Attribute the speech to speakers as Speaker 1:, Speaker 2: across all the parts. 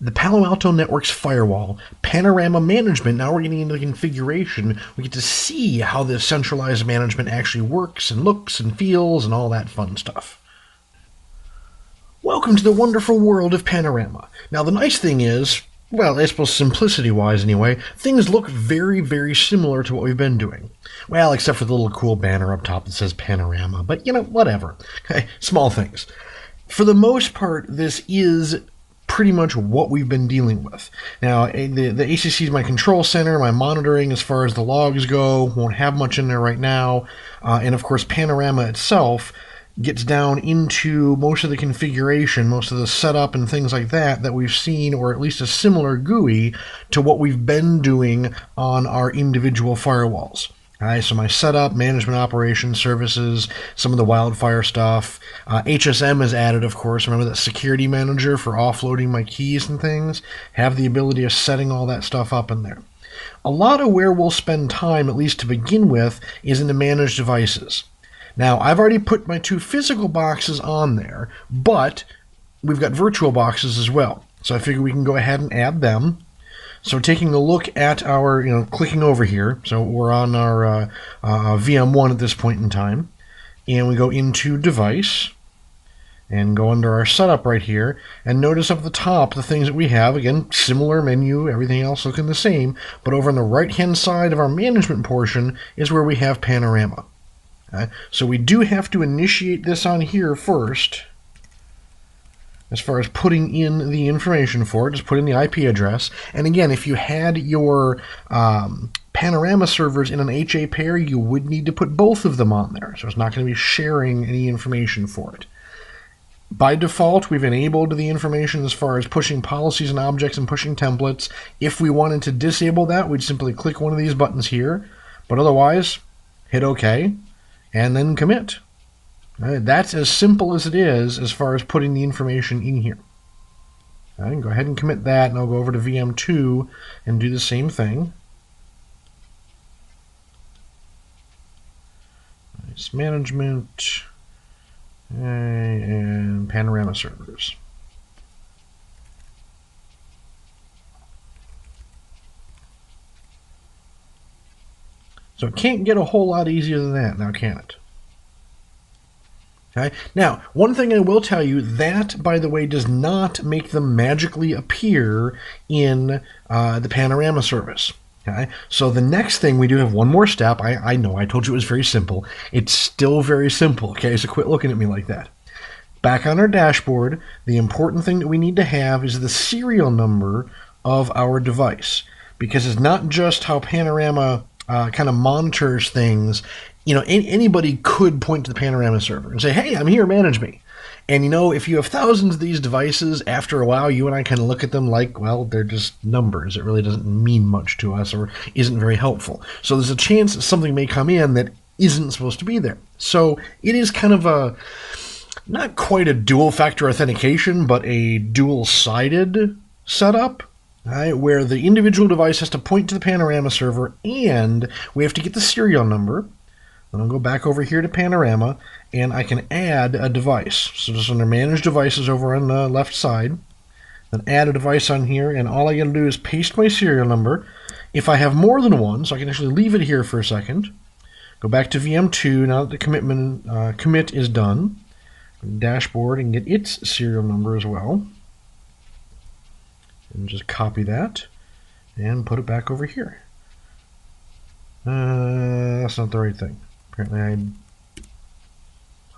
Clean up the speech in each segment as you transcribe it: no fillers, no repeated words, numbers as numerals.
Speaker 1: the Palo Alto Network's firewall, Panorama Management. Now we're getting into the configuration. We get to see how this centralized management actually works and looks and feels and all that fun stuff. Welcome to the wonderful world of Panorama. Now the nice thing is, well, I suppose simplicity-wise anyway, things look very, very similar to what we've been doing. Well, except for the little cool banner up top that says Panorama, but you know, whatever. Okay, small things. For the most part, this is pretty much what we've been dealing with. Now, the ACC is my control center, my monitoring as far as the logs go, won't have much in there right now, and of course Panorama itself gets down into most of the configuration, most of the setup and things like that we've seen, or at least a similar GUI to what we've been doing on our individual firewalls. Alright, so my setup, management operations, services, some of the wildfire stuff. HSM is added, of course. Remember that security manager for offloading my keys and things? Have the ability of setting all that stuff up in there. A lot of where we'll spend time, at least to begin with, is in the managed devices. Now, I've already put my 2 physical boxes on there, but we've got virtual boxes as well. So I figure we can go ahead and add them. So taking a look at our, clicking over here, so we're on our VM1 at this point in time, and we go into Device, and go under our Setup right here, and notice up at the top the things that we have. Again, similar menu, everything else looking the same, but over on the right-hand side of our management portion is where we have Panorama. So we do have to initiate this on here first, as far as putting in the information for it. Just put in the IP address. And again, if you had your Panorama servers in an HA pair, you would need to put both of them on there. So it's not going to be sharing any information for it. By default, we've enabled the information as far as pushing policies and objects and pushing templates. If we wanted to disable that, we'd simply click one of these buttons here. But otherwise, hit OK, and then commit. That's as simple as it is as far as putting the information in here. Go ahead and commit that, and I'll go over to VM2 and do the same thing. Nice management and Panorama servers. So it can't get a whole lot easier than that now, can it? Okay. Now, one thing I will tell you, that, by the way, does not make them magically appear in the Panorama service. Okay. So the next thing, we do have one more step. I know, I told you it was very simple. It's still very simple, okay? So quit looking at me like that. Back on our dashboard, the important thing that we need to have is the serial number of our device. Because it's not just how Panorama kind of monitors things. Anybody could point to the Panorama server and say, hey, I'm here, manage me. And if you have thousands of these devices, after a while, you and I kind of look at them like, well, they're just numbers. It really doesn't mean much to us or isn't very helpful. So there's a chance that something may come in that isn't supposed to be there. So it is kind of not quite a dual factor authentication, but a dual-sided setup. Right, where the individual device has to point to the Panorama server, and we have to get the serial number. Then I'll go back over here to Panorama, and I can add a device. So just under Manage Devices over on the left side, then add a device on here, and all I got to do is paste my serial number. If I have more than one, so I can actually leave it here for a second, go back to VM2 now that the commit is done, dashboard, and get its serial number as well. And just copy that and put it back over here. That's not the right thing. Apparently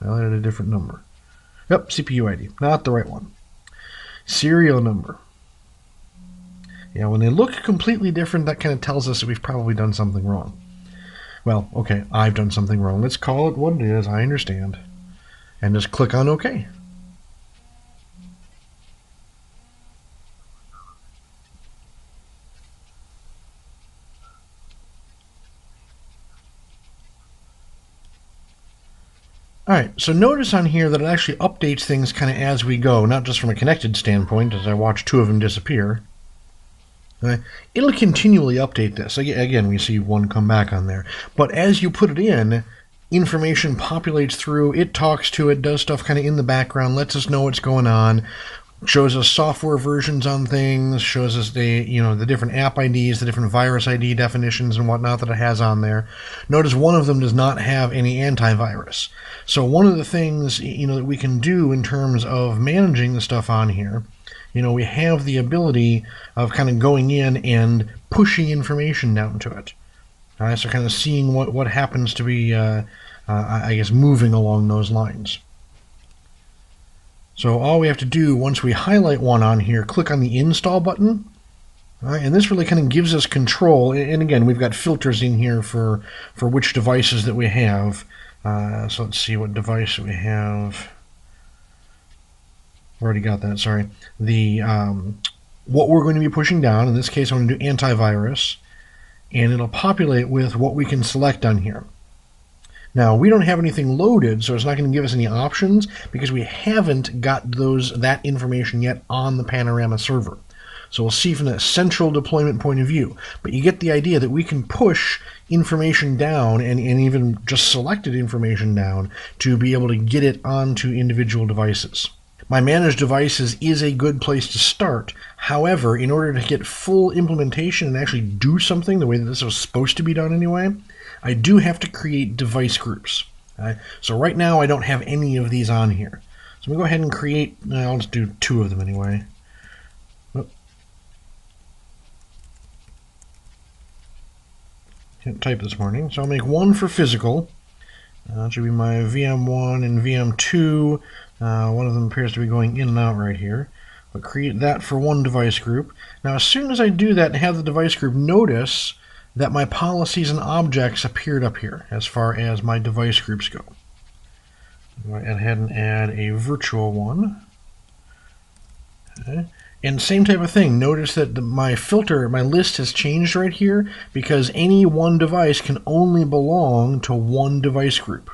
Speaker 1: I highlighted a different number. Yep, CPU ID, not the right one. Serial number. Yeah, when they look completely different, that kind of tells us that we've probably done something wrong. Well, okay, I've done something wrong. Let's call it what it is, I understand. And just click on OK. Alright, so notice on here that it actually updates things kind of as we go, not just from a connected standpoint, as I watch 2 of them disappear. It'll continually update this. Again, we see one come back on there. But as you put it in, information populates through, it talks to it, does stuff kind of in the background, lets us know what's going on, shows us software versions on things, shows us the different app IDs, the different virus ID definitions and whatnot that it has on there. Notice one of them does not have any antivirus. So one of the things that we can do in terms of managing the stuff on here, we have the ability of kind of going in and pushing information down to it. All right, so kind of seeing what happens to be, I guess, moving along those lines. So all we have to do, once we highlight one on here, click on the install button. All right, and this really kind of gives us control. And again, we've got filters in here for which devices that we have. So let's see what device we have. Already got that, sorry. What we're going to be pushing down, in this case I'm going to do antivirus, and it'll populate with what we can select on here. Now, we don't have anything loaded, so it's not going to give us any options because we haven't got that information yet on the Panorama server. So we'll see from that central deployment point of view. But you get the idea that we can push information down and even just selected information down to be able to get it onto individual devices. My managed devices is a good place to start. However, in order to get full implementation and actually do something the way that this was supposed to be done anyway, I do have to create device groups. So right now I don't have any of these on here. So I'm going to go ahead and create, I'll just do 2 of them anyway. Can't type this morning. So I'll make one for physical. That should be my VM1 and VM2. One of them appears to be going in and out right here. But create that for one device group. Now as soon as I do that and have the device group, notice that my policies and objects appeared up here as far as my device groups go. I'm going to go ahead and add a virtual one. Okay. And same type of thing. Notice that my list has changed right here because any one device can only belong to one device group.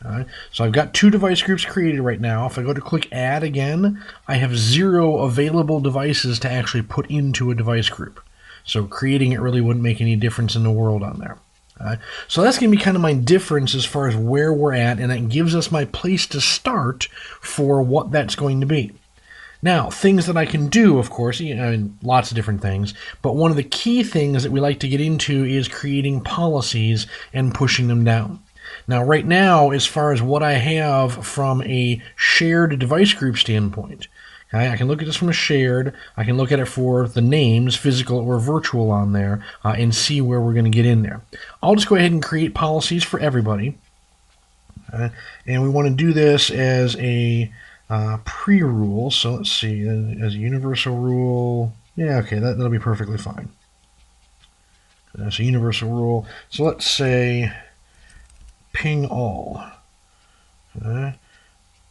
Speaker 1: Right. So I've got 2 device groups created right now. If I go to click Add again, I have 0 available devices to actually put into a device group. So creating it really wouldn't make any difference in the world on there. So that's going to be kind of my difference as far as where we're at, and it gives us my place to start for what that's going to be. Now, things that I can do, of course, lots of different things, but one of the key things that we like to get into is creating policies and pushing them down. Now, right now, as far as what I have from a shared device group standpoint, I can look at this from a shared, I can look at it for the names, physical or virtual on there, and see where we're going to get in there. I'll just go ahead and create policies for everybody. And we want to do this as a pre-rule. So let's see, as a universal rule. Yeah, okay, that'll be perfectly fine. That's a universal rule. So let's say ping all.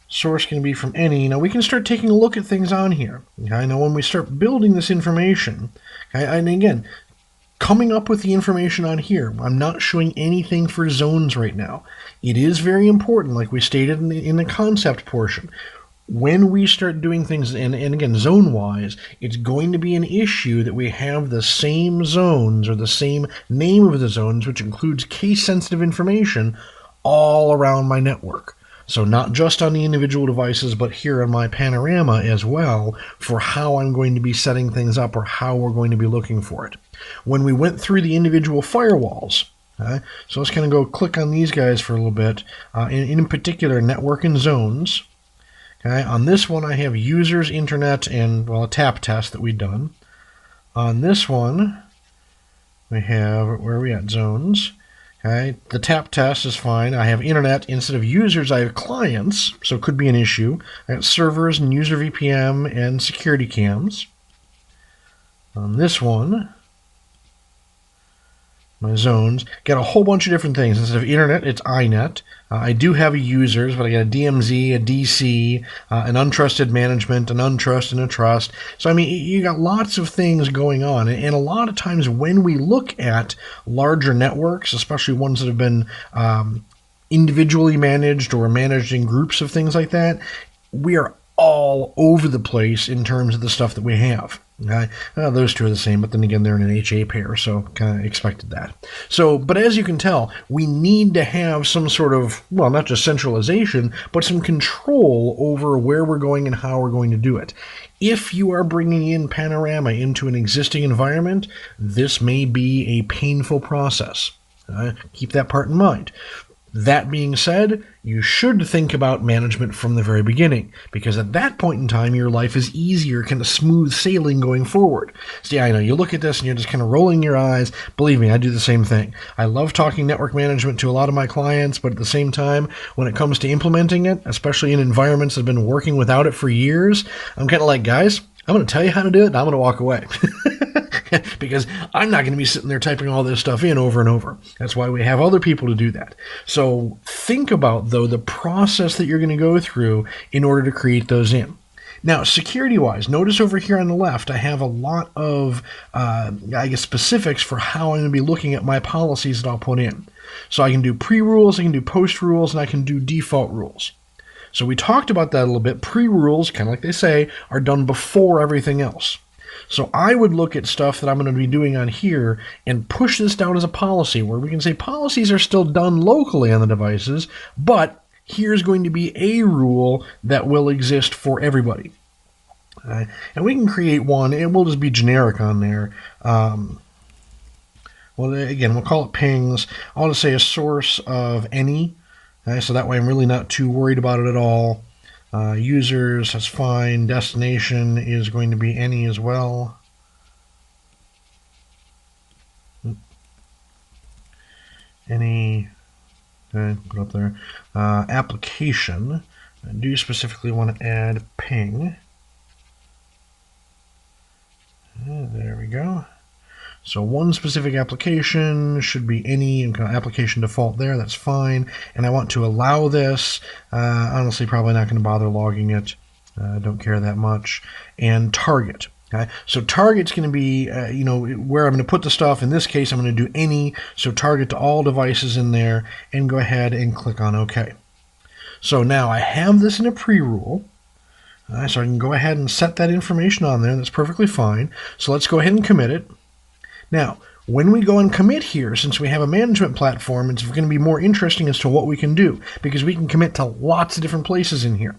Speaker 1: Source can be from any. Now we can start taking a look at things on here. Okay? Now when we start building this information, okay, and again, coming up with the information on here, I'm not showing anything for zones right now. It is very important, like we stated in the concept portion. When we start doing things, and again, zone-wise, it's going to be an issue that we have the same zones or the same name of the zones, which includes case-sensitive information, all around my network. So not just on the individual devices, but here on my Panorama as well, for how I'm going to be setting things up or how we're going to be looking for it. When we went through the individual firewalls, so let's kind of go click on these guys for a little bit, in particular network and zones. On this one I have users, internet, and well, a tap test that we've done. On this one we have, where are we at, zones. Okay, the tap test is fine. I have internet. Instead of users, I have clients, so it could be an issue. I got servers and user VPN and security cams. On this one, my zones, got a whole bunch of different things. Instead of internet, it's iNet. I do have a users, but I got a DMZ, a DC, an untrusted management, an untrust, and a trust. So, I mean, you got lots of things going on. And a lot of times when we look at larger networks, especially ones that have been individually managed or managed in groups of things like that, we are all over the place in terms of the stuff that we have. Okay. Those two are the same, but then again, they're in an HA pair, so kind of expected that. So, but as you can tell, we need to have some sort of, well, not just centralization, but some control over where we're going and how we're going to do it. If you are bringing in Panorama into an existing environment, this may be a painful process. Keep that part in mind. That being said, you should think about management from the very beginning, because at that point in time, your life is easier, kind of smooth sailing going forward. See, I know you look at this and you're just kind of rolling your eyes. Believe me, I do the same thing. I love talking network management to a lot of my clients, but at the same time, when it comes to implementing it, especially in environments that have been working without it for years, I'm kind of like, guys, I'm going to tell you how to do it, and I'm going to walk away. Because I'm not going to be sitting there typing all this stuff in over and over. That's why we have other people to do that. So think about, though, the process that you're going to go through in order to create those in. Now, security-wise, notice over here on the left, I have a lot of, specifics for how I'm going to be looking at my policies that I'll put in. So I can do pre-rules, I can do post-rules, and I can do default rules. So we talked about that a little bit. Pre-rules, kind of like they say, are done before everything else. So I would look at stuff that I'm going to be doing on here and push this down as a policy, where we can say policies are still done locally on the devices, but here's going to be a rule that will exist for everybody. And we can create one. It will just be generic on there. Well, again, we'll call it pings. I'll just say a source of any. So that way I'm really not too worried about it at all. Users, that's fine. Destination is going to be any as well. Any, okay, put up there. Application, I do specifically want to add ping. There we go. So one specific application should be any application default there. That's fine. And I want to allow this. Honestly, probably not going to bother logging it. Don't care that much. And target. Okay? So target's going to be, where I'm going to put the stuff. In this case, I'm going to do any. So target to all devices in there. And go ahead and click on OK. So now I have this in a pre-rule. So I can go ahead and set that information on there. That's perfectly fine. So let's go ahead and commit it. Now, when we go and commit here, since we have a management platform, it's going to be more interesting as to what we can do, because we can commit to lots of different places in here.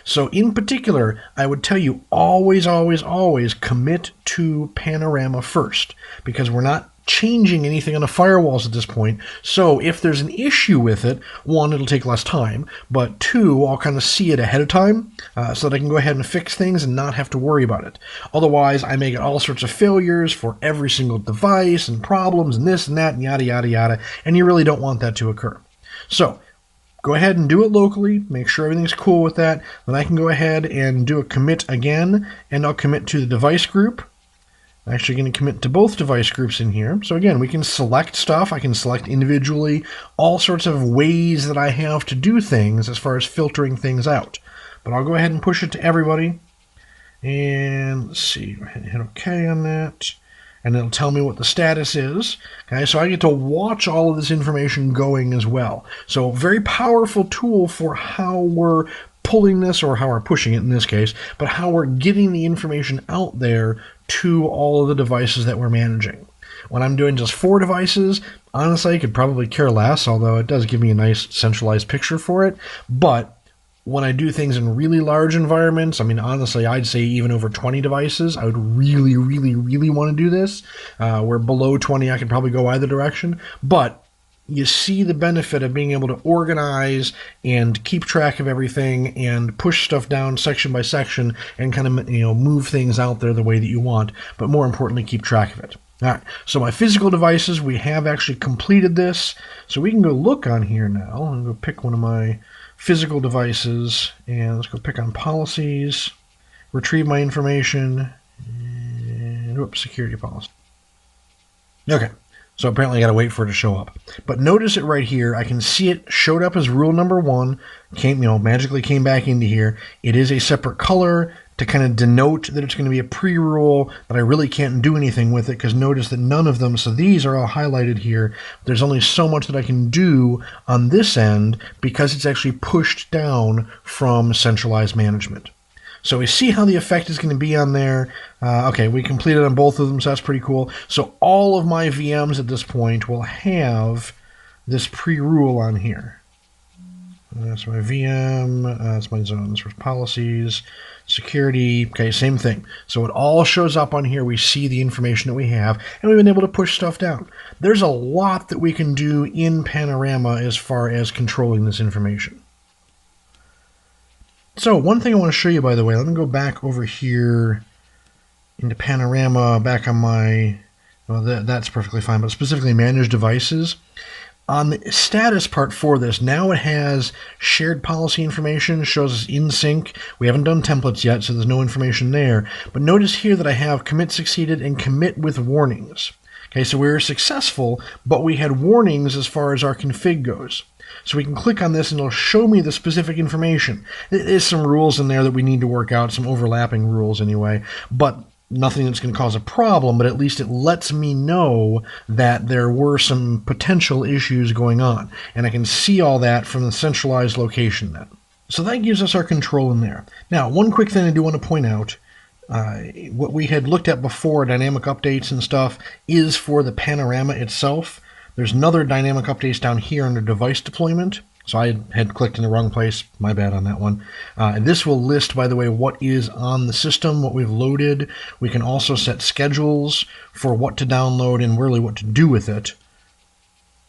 Speaker 1: So in particular, I would tell you always, always, always commit to Panorama first, because we're not changing anything on the firewalls at this point. So if there's an issue with it, one, it'll take less time, but two, I'll kind of see it ahead of time so that I can go ahead and fix things and not have to worry about it. Otherwise, I may get all sorts of failures for every single device and problems and this and that and yada, yada, yada, and you really don't want that to occur. So go ahead and do it locally, make sure everything's cool with that. Then I can go ahead and do a commit again, and I'll commit to the device group. I'm actually going to commit to both device groups in here. So again, we can select stuff. I can select individually, all sorts of ways that I have to do things as far as filtering things out. But I'll go ahead and push it to everybody. And let's see, hit OK on that. And it'll tell me what the status is. Okay, so I get to watch all of this information going as well. So very powerful tool for how we're pulling this, or how we're pushing it in this case, but how we're getting the information out there to all of the devices that we're managing. When I'm doing just 4 devices, honestly, I could probably care less, although it does give me a nice centralized picture for it. But when I do things in really large environments, I mean, honestly, I'd say even over 20 devices, I would really, really, really want to do this. Where below 20, I could probably go either direction. But you see the benefit of being able to organize and keep track of everything and push stuff down section by section and kind of, move things out there the way that you want, but more importantly, keep track of it. All right, so my physical devices, we have actually completed this. So we can go look on here now. I'm going to go pick one of my physical devices, and let's go pick on policies, retrieve my information, and whoops, security policy. Okay. So apparently I got to wait for it to show up. But notice it right here. I can see it showed up as rule number 1. Magically came back into here. It is a separate color to kind of denote that it's going to be a pre-rule, that I really can't do anything with it, because notice that none of them, so these are all highlighted here. There's only so much that I can do on this end because it's actually pushed down from centralized management. So we see how the effect is going to be on there. Okay, we completed on both of them, so that's pretty cool. So all of my VMs at this point will have this pre-rule on here. That's my VM, that's my zones, policies, security, okay, same thing. So it all shows up on here. We see the information that we have, and we've been able to push stuff down. There's a lot that we can do in Panorama as far as controlling this information. So one thing I want to show you, by the way, let me go back over here into Panorama, back on my, well, that's perfectly fine, but specifically manage devices. On the status part for this, now it has shared policy information, shows us in sync. We haven't done templates yet, so there's no information there. But notice here that I have commit succeeded and commit with warnings. Okay, so we were successful, but we had warnings as far as our config goes. So we can click on this and it'll show me the specific information. There's some rules in there that we need to work out, some overlapping rules anyway, but nothing that's going to cause a problem, but at least it lets me know that there were some potential issues going on. And I can see all that from the centralized location then. So that gives us our control in there. Now, one quick thing I do want to point out, what we had looked at before, dynamic updates and stuff, is for the Panorama itself. There's another dynamic updates down here under device deployment. So I had clicked in the wrong place. My bad on that one. And this will list, by the way, what is on the system, what we've loaded. We can also set schedules for what to download and really what to do with it.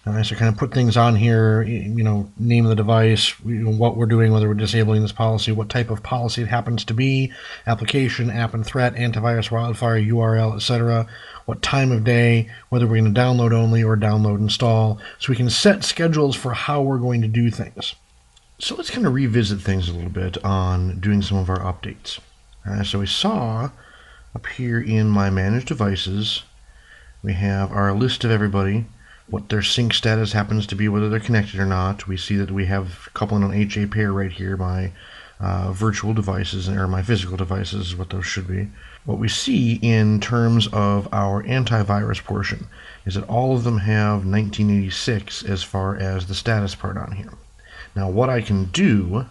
Speaker 1: So kind of put things on here, you know, name of the device, what we're doing, whether we're disabling this policy, what type of policy it happens to be, application, app and threat, antivirus, wildfire, URL, etc., what time of day, whether we're going to download only or download install. So we can set schedules for how we're going to do things. So let's kind of revisit things a little bit on doing some of our updates. So we saw up here in my managed devices, we have our list of everybody, what their sync status happens to be, whether they're connected or not. We see that we have coupling on HA pair right here, my virtual devices, or my physical devices is what those should be. What we see in terms of our antivirus portion is that all of them have 1986 as far as the status part on here. Now what I can do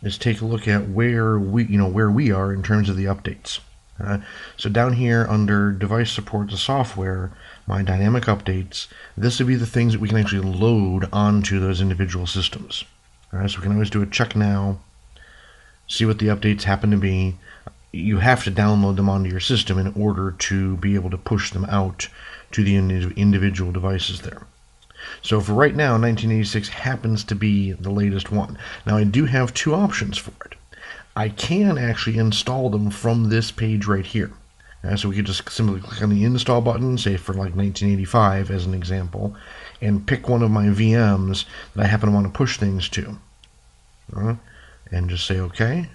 Speaker 1: is take a look at where we are in terms of the updates. So down here under device support to software, my dynamic updates, this would be the things that we can actually load onto those individual systems. So we can always do a check now, see what the updates happen to be. You have to download them onto your system in order to be able to push them out to the individual devices there. So for right now, 1986 happens to be the latest one. Now I do have two options for it. I can actually install them from this page right here. So we could just simply click on the install button, say for like 1985 as an example, and pick one of my VMs that I happen to want to push things to. And just say OK.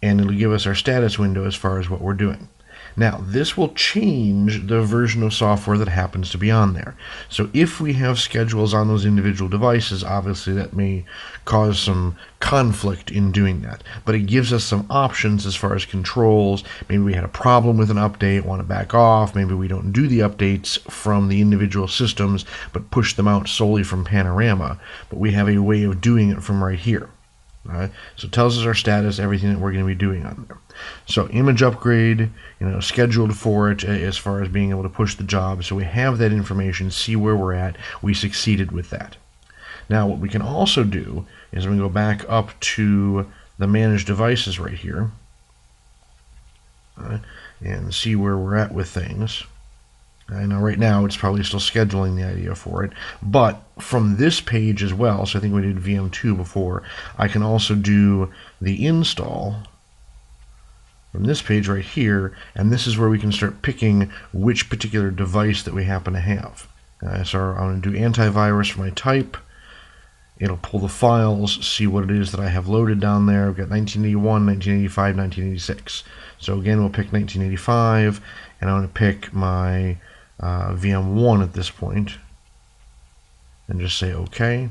Speaker 1: And it'll give us our status window as far as what we're doing. Now, this will change the version of software that happens to be on there. So if we have schedules on those individual devices, obviously that may cause some conflict in doing that. But it gives us some options as far as controls. Maybe we had a problem with an update, want to back off. Maybe we don't do the updates from the individual systems, but push them out solely from Panorama. But we have a way of doing it from right here. So it tells us our status, everything that we're going to be doing on there. So image upgrade, scheduled for it as far as being able to push the job. So we have that information, see where we're at. We succeeded with that. Now what we can also do is we go back up to the managed devices right here and see where we're at with things. I know right now it's probably still scheduling the idea for it, but from this page as well, so I think we did VM2 before, I can also do the install from this page right here, and this is where we can start picking which particular device that we happen to have. So I'm going to do antivirus for my type. It'll pull the files, see what it is that I have loaded down there. I've got 1981, 1985, 1986. So again, we'll pick 1985, and I'm going to pick my VM1 at this point and just say OK.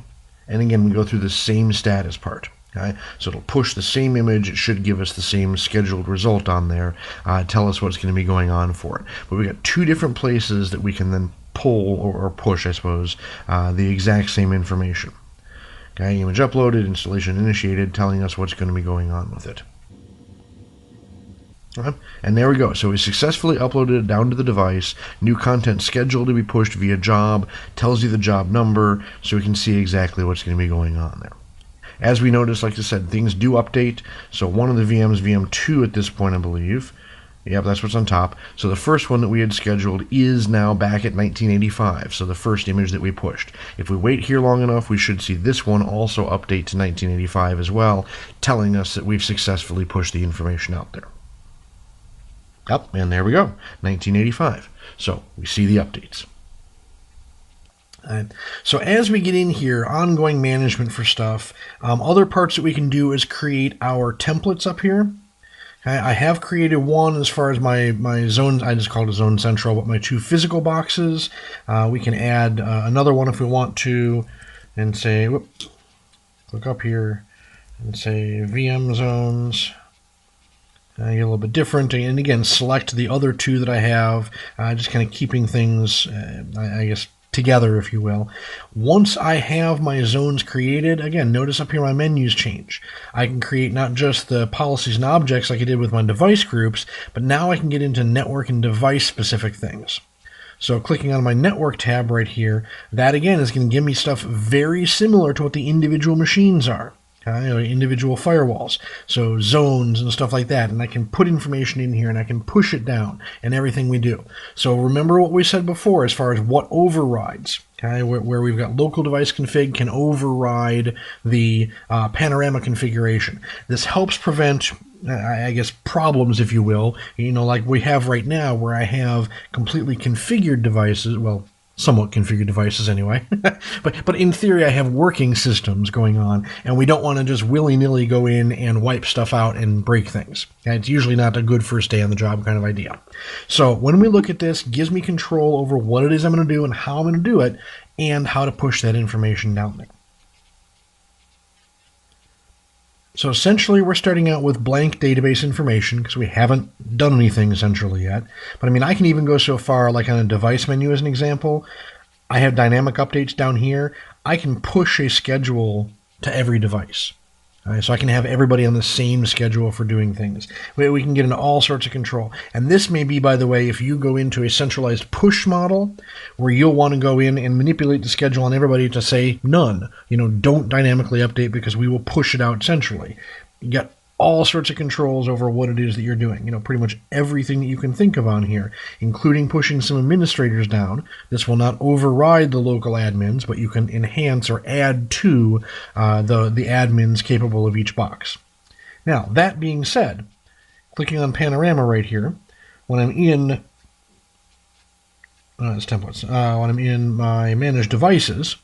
Speaker 1: And again, we go through the same status part. Okay? So it'll push the same image. It should give us the same scheduled result on there, tell us what's going to be going on for it. But we've got two different places that we can then pull or push, I suppose, the exact same information. Okay, image uploaded, installation initiated, telling us what's going to be going on with it. And there we go. So we successfully uploaded it down to the device. New content scheduled to be pushed via job. Tells you the job number, so we can see exactly what's going to be going on there. As we notice, like I said, things do update. So one of the VMs, VM2 at this point, I believe. Yep, that's what's on top. So the first one that we had scheduled is now back at 1985, so the first image that we pushed. If we wait here long enough, we should see this one also update to 1985 as well, telling us that we've successfully pushed the information out there. Yep, and there we go, 1985. So we see the updates. So as we get in here, ongoing management for stuff, other parts that we can do is create our templates up here. I have created one as far as my zones. I just called it Zone Central, but my 2 physical boxes. We can add another one if we want to, and say, whoops, click up here, and say VM zones. Get a little bit different, and again, select the other 2 that I have, just kind of keeping things, I guess, together, if you will. Once I have my zones created, again, notice up here my menus change. I can create not just the policies and objects like I did with my device groups, but now I can get into network and device specific things. So clicking on my network tab right here, that again is going to give me stuff very similar to what the individual machines are. Individual firewalls, so zones and stuff like that, and I can put information in here and I can push it down and everything we do. So remember what we said before as far as what overrides, where we've got local device config can override the Panorama configuration. This helps prevent, I guess, problems, if you will, like we have right now where I have completely configured devices, well, somewhat configured devices anyway, but in theory I have working systems going on, and we don't want to just willy-nilly go in and wipe stuff out and break things. It's usually not a good first day on the job kind of idea. So when we look at this, it gives me control over what it is I'm going to do and how I'm going to do it, and how to push that information down there. So essentially we're starting out with blank database information because we haven't done anything essentially yet. But I mean, I can even go so far, like on a device menu as an example, I have dynamic updates down here. I can push a schedule to every device. So I can have everybody on the same schedule for doing things. We can get into all sorts of control. And this may be, by the way, if you go into a centralized push model where you'll want to go in and manipulate the schedule on everybody to say none. Don't dynamically update because we will push it out centrally. You got all sorts of controls over what it is that you're doing. Pretty much everything that you can think of on here, including pushing some administrators down. This will not override the local admins, but you can enhance or add to the admins capable of each box. Now, that being said, clicking on Panorama right here, when I'm in it's templates, when I'm in my Manage Devices,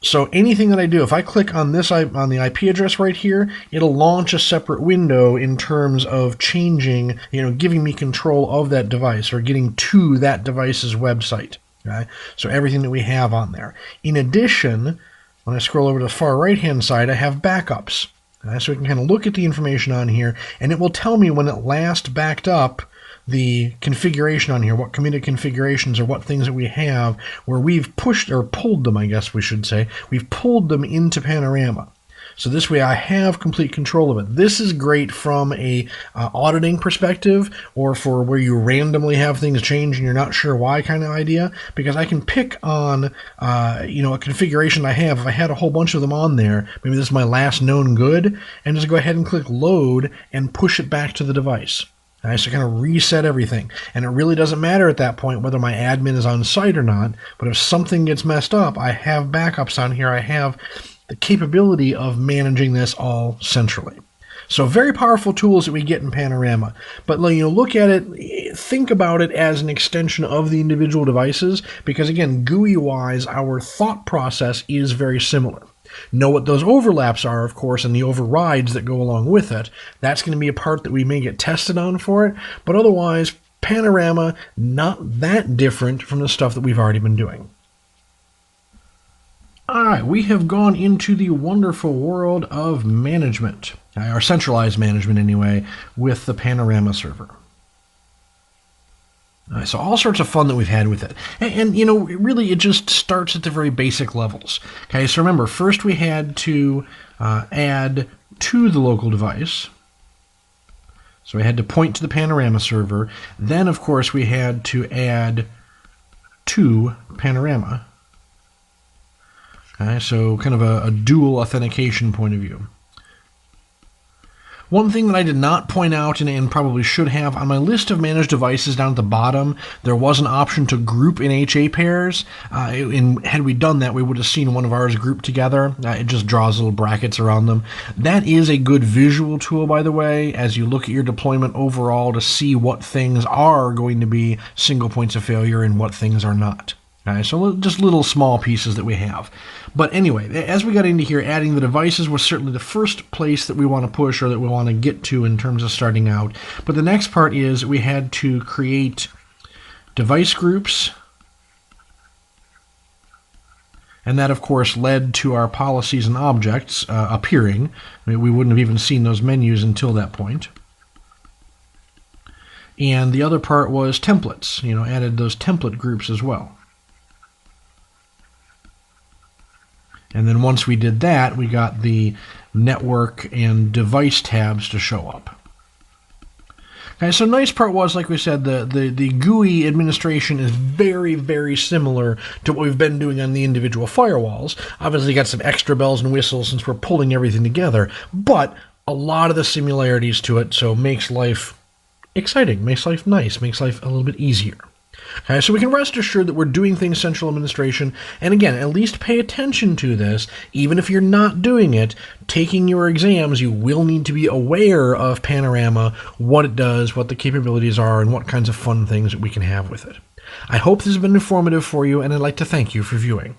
Speaker 1: so anything that I do, if I click on this on the IP address right here, it'll launch a separate window in terms of changing, giving me control of that device or getting to that device's website. Okay? So everything that we have on there. In addition, when I scroll over to the far right-hand side, I have backups. Okay? So we can kind of look at the information on here, and it will tell me when it last backed up the configuration on here, what committed configurations or what things that we have where we've pushed or pulled them, I guess we should say. We've pulled them into Panorama. So this way I have complete control of it. This is great from a auditing perspective, or for where you randomly have things change and you're not sure why kind of idea, because I can pick on a configuration I have. If I had a whole bunch of them on there, maybe this is my last known good, and just go ahead and click load and push it back to the device. So kind of reset everything. And it really doesn't matter at that point whether my admin is on site or not, but if something gets messed up, I have backups on here. I have the capability of managing this all centrally. So very powerful tools that we get in Panorama. But look at it, think about it as an extension of the individual devices, because again, GUI-wise, our thought process is very similar. Know what those overlaps are, of course, and the overrides that go along with it. That's going to be a part that we may get tested on for it, but otherwise, Panorama, not that different from the stuff that we've already been doing. Alright, we have gone into the wonderful world of management, or centralized management anyway, with the Panorama server. So all sorts of fun that we've had with it. And really it just starts at the very basic levels. Okay, so remember, first we had to add to the local device. So we had to point to the Panorama server. Then, of course, we had to add to Panorama. Okay, so kind of a dual authentication point of view. One thing that I did not point out, and probably should have, on my list of managed devices down at the bottom, there was an option to group in HA pairs. Had we done that, we would have seen one of ours grouped together. It just draws little brackets around them. That is a good visual tool, by the way, as you look at your deployment overall to see what things are going to be single points of failure and what things are not. Okay, so just little small pieces that we have. But anyway, as we got into here, adding the devices was certainly the first place that we want to push or that we want to get to in terms of starting out. But the next part is we had to create device groups. And that, of course, led to our policies and objects appearing. I mean, we wouldn't have even seen those menus until that point. And the other part was templates. Added those template groups as well. And then once we did that, we got the network and device tabs to show up. Okay, so nice part was, like we said, the GUI administration is very, very similar to what we've been doing on the individual firewalls. Obviously, got some extra bells and whistles since we're pulling everything together, but a lot of the similarities to it, so makes life exciting, makes life nice, makes life a little bit easier. Okay, so we can rest assured that we're doing things central administration, and again, at least pay attention to this. Even if you're not doing it, taking your exams, you will need to be aware of Panorama, what it does, what the capabilities are, and what kinds of fun things that we can have with it. I hope this has been informative for you, and I'd like to thank you for viewing.